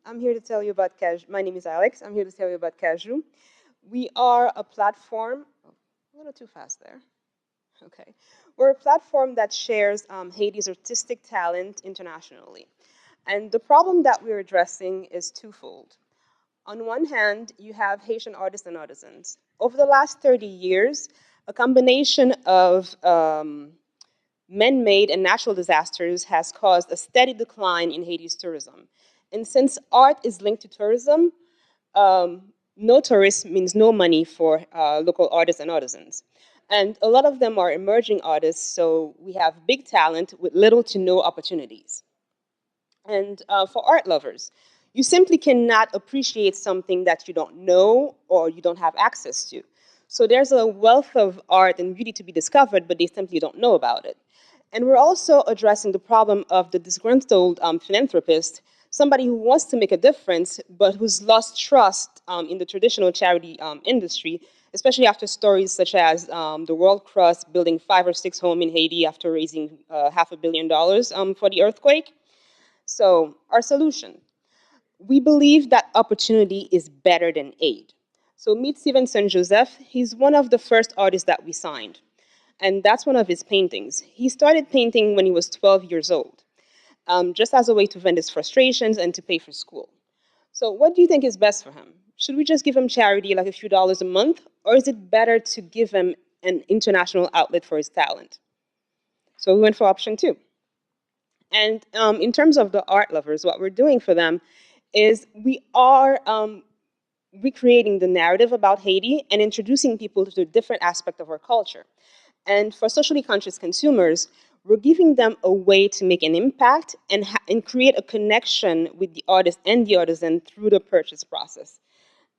I'm here to tell you about Kajou. My name is Alex. I'm here to tell you about Kajou. We are a platform, oh, a little too fast there. Okay. We're a platform that shares Haiti's artistic talent internationally. And the problem that we're addressing is twofold. On one hand, you have Haitian artists and artisans. Over the last 30 years, a combination of man-made and natural disasters has caused a steady decline in Haiti's tourism. And since art is linked to tourism, no tourist means no money for local artists and artisans. And a lot of them are emerging artists, so we have big talent with little to no opportunities. And for art lovers, you simply cannot appreciate something that you don't know or you don't have access to. So there's a wealth of art and beauty to be discovered, but they simply don't know about it. And we're also addressing the problem of the disgruntled philanthropist, somebody who wants to make a difference, but who's lost trust in the traditional charity industry, especially after stories such as the World Cross building 5 or 6 homes in Haiti after raising $500 million for the earthquake. So, our solution: we believe that opportunity is better than aid. So, meet Stevenson Joseph. He's one of the first artists that we signed. And that's one of his paintings. He started painting when he was 12 years old, just as a way to vent his frustrations and to pay for school. So, what do you think is best for him? Should we just give him charity, like a few dollars a month? Or is it better to give him an international outlet for his talent? So, we went for option two. And in terms of the art lovers, what we're doing for them is we are recreating the narrative about Haiti and introducing people to the different aspect of our culture. And for socially conscious consumers, we're giving them a way to make an impact and create a connection with the artist and the artisan through the purchase process.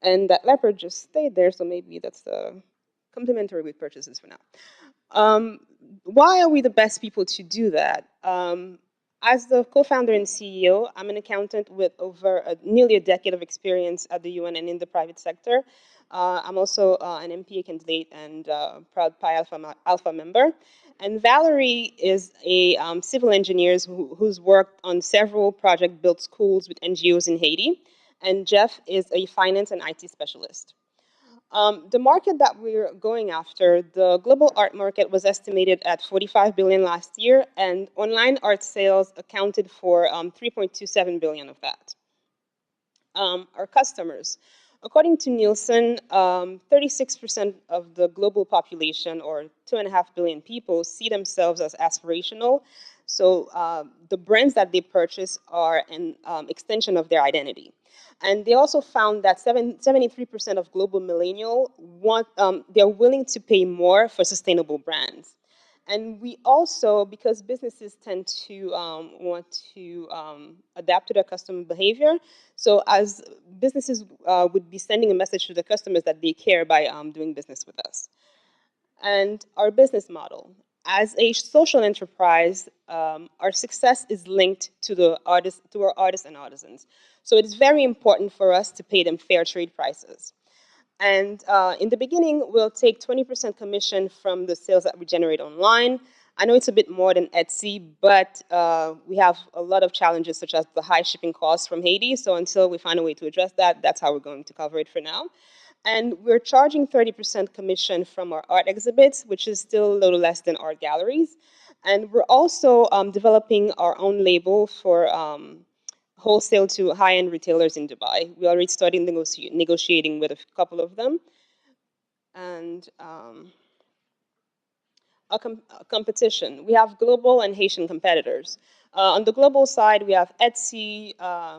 And that leopard just stayed there, so maybe that's complimentary with purchases for now. Why are we the best people to do that? As the co-founder and CEO, I'm an accountant with nearly a decade of experience at the UN and in the private sector. I'm also an MPA candidate and proud Pi Alpha member. And Valerie is a civil engineer who's worked on several projects, built schools with NGOs in Haiti. And Jeff is a finance and IT specialist. The market that we're going after, the global art market, was estimated at 45 billion last year, and online art sales accounted for 3.27 billion of that. Our customers. According to Nielsen, 36% of the global population, or 2.5 billion people, see themselves as aspirational. So the brands that they purchase are an extension of their identity. And they also found that 73% of global millennials they're willing to pay more for sustainable brands. And we also, because businesses tend to want to adapt to their customer behavior, so as businesses would be sending a message to the customers that they care by doing business with us. And our business model. As a social enterprise, our success is linked to our artists and artisans. So it's very important for us to pay them fair trade prices. And in the beginning, we'll take 20% commission from the sales that we generate online. I know it's a bit more than Etsy, but we have a lot of challenges, such as the high shipping costs from Haiti. So until we find a way to address that, that's how we're going to cover it for now. And we're charging 30% commission from our art exhibits, which is still a little less than art galleries. And we're also developing our own label for wholesale to high-end retailers in Dubai. We already started negotiating with a couple of them. And a competition. We have global and Haitian competitors. On the global side, we have Etsy,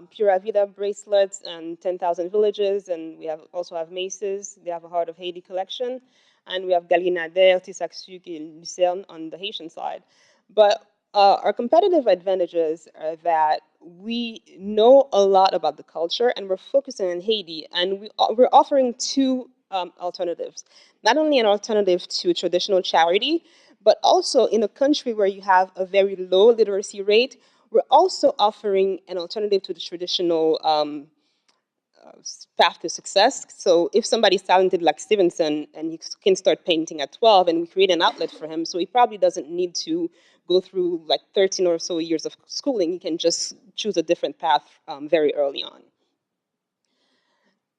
Pura Vida bracelets, and 10,000 Villages, and we also have Macy's. They have a Heart of Haiti collection, and we have Galeries Nader, Tissac-Sucre, and Lucerne on the Haitian side. But our competitive advantages are that we know a lot about the culture, and we're focusing on Haiti, and we're offering two alternatives. Not only an alternative to traditional charity, but also in a country where you have a very low literacy rate, we're also offering an alternative to the traditional path to success. So if somebody's talented like Stevenson and he can start painting at 12 and we create an outlet for him, so he probably doesn't need to go through like 13 or so years of schooling, he can just choose a different path very early on.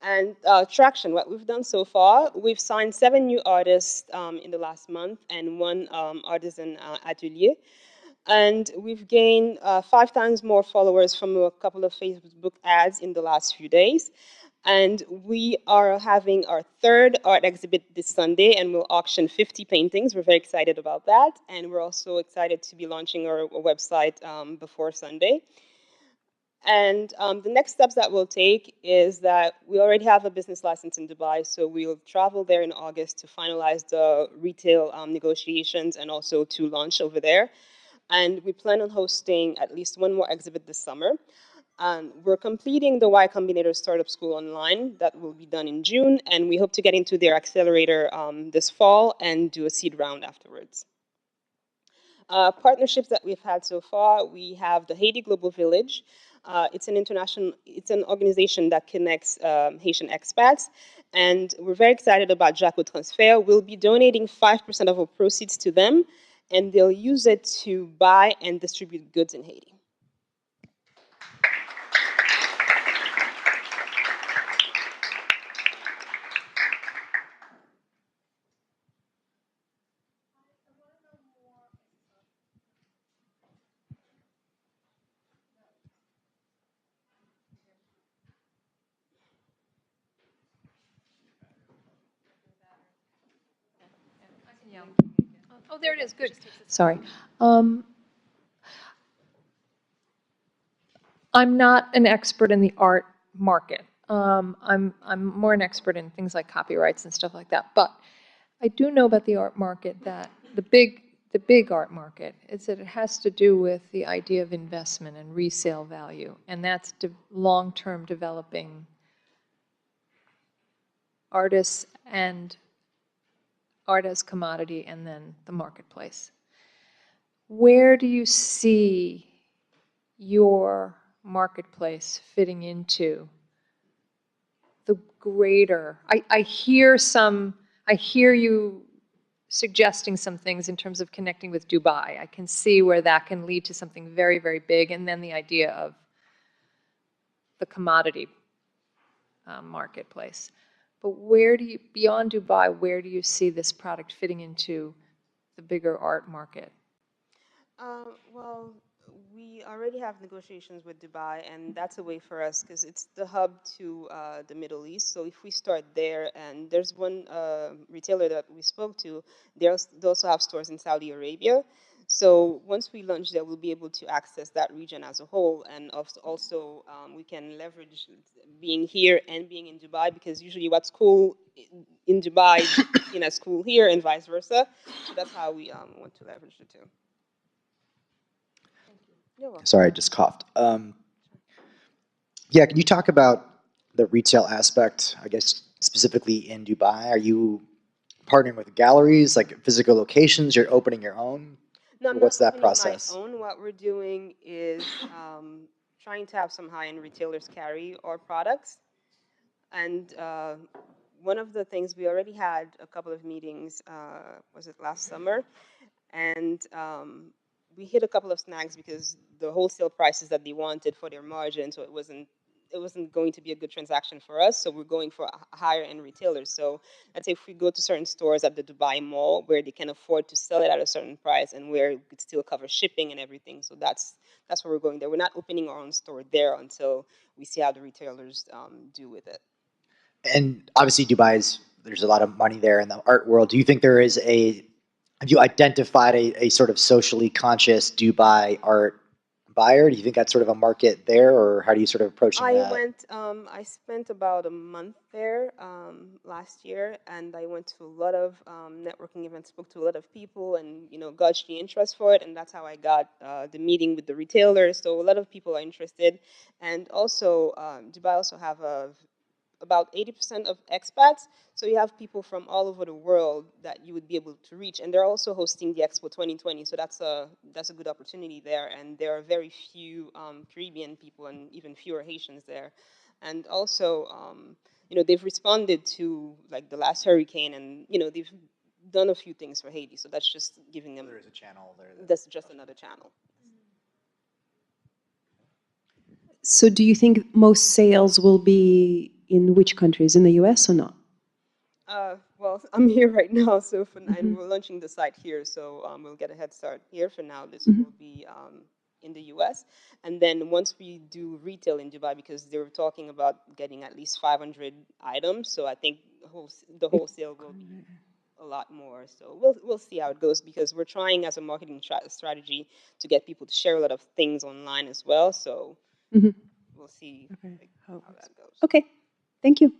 And traction, what we've done so far, we've signed 7 new artists in the last month and one artisan atelier. And we've gained 5 times more followers from a couple of Facebook ads in the last few days. And we are having our third art exhibit this Sunday, and we'll auction 50 paintings. We're very excited about that. And we're also excited to be launching our website before Sunday. And the next steps that we'll take is that we already have a business license in Dubai, so we'll travel there in August to finalize the retail negotiations and also to launch over there. And we plan on hosting at least one more exhibit this summer. We're completing the Y Combinator Startup School online. That will be done in June, and we hope to get into their accelerator this fall and do a seed round afterwards. Partnerships that we've had so far, we have the Haiti Global Village. It's an organization that connects Haitian expats, and we're very excited about Jaco Transfer. We'll be donating 5% of our proceeds to them, and they'll use it to buy and distribute goods in Haiti. Oh, there it is. Good. Sorry. I'm not an expert in the art market. I'm more an expert in things like copyrights and stuff like that. But I do know about the art market that the big art market is that it has to do with the idea of investment and resale value, and that's long-term developing artists and art as commodity, and then the marketplace. Where do you see your marketplace fitting into the greater? I hear you suggesting some things in terms of connecting with Dubai. I can see where that can lead to something very, very big, and then the idea of the commodity marketplace. But where do you, beyond Dubai, where do you see this product fitting into the bigger art market? Well, we already have negotiations with Dubai, and that's a way for us because it's the hub to the Middle East. So if we start there, and there's one retailer that we spoke to, they also have stores in Saudi Arabia. So once we launch there, we'll be able to access that region as a whole, and also we can leverage being here and being in Dubai, because usually what's cool in Dubai, is cool here, and vice versa. So that's how we want to leverage the two. Sorry, I just coughed. Yeah, can you talk about the retail aspect, I guess, specifically in Dubai? Are you partnering with galleries, like physical locations? You're opening your own? No, I'm What's not that opening process? my own. What we're doing is trying to have some high-end retailers carry our products. And one of the things, we already had a couple of meetings, was it last summer? And we hit a couple of snags because the wholesale prices that they wanted for their margin, so it wasn't going to be a good transaction for us. So we're going for higher end retailers. So let's say if we go to certain stores at the Dubai Mall where they can afford to sell it at a certain price and where it could still cover shipping and everything. So that's where we're going there. We're not opening our own store there until we see how the retailers do with it. And obviously, there's a lot of money there in the art world. Do you think have you identified a sort of socially conscious Dubai art buyer? Do you think that's sort of a market there, or how do you sort of approach that? I spent about a month there last year, and I went to a lot of networking events, spoke to a lot of people, and gauged the interest for it, and that's how I got the meeting with the retailers. So a lot of people are interested, and also Dubai also have about 80% of expats. So you have people from all over the world that you would be able to reach, and they're also hosting the Expo 2020. So that's a good opportunity there, and there are very few Caribbean people and even fewer Haitians there, and also they've responded to like the last hurricane, and they've done a few things for Haiti. So that's just giving them. There is a channel there. That's just another channel. So do you think most sales will be in which countries? In the US or not? Well, I'm here right now, so and we're launching the site here, so we'll get a head start here. For now, this will be in the U.S., and then once we do retail in Dubai, because they were talking about getting at least 500 items, so I think the wholesale will be a lot more. So we'll see how it goes, because we're trying as a marketing strategy to get people to share a lot of things online as well. So we'll see Okay. how that goes. Okay. Thank you.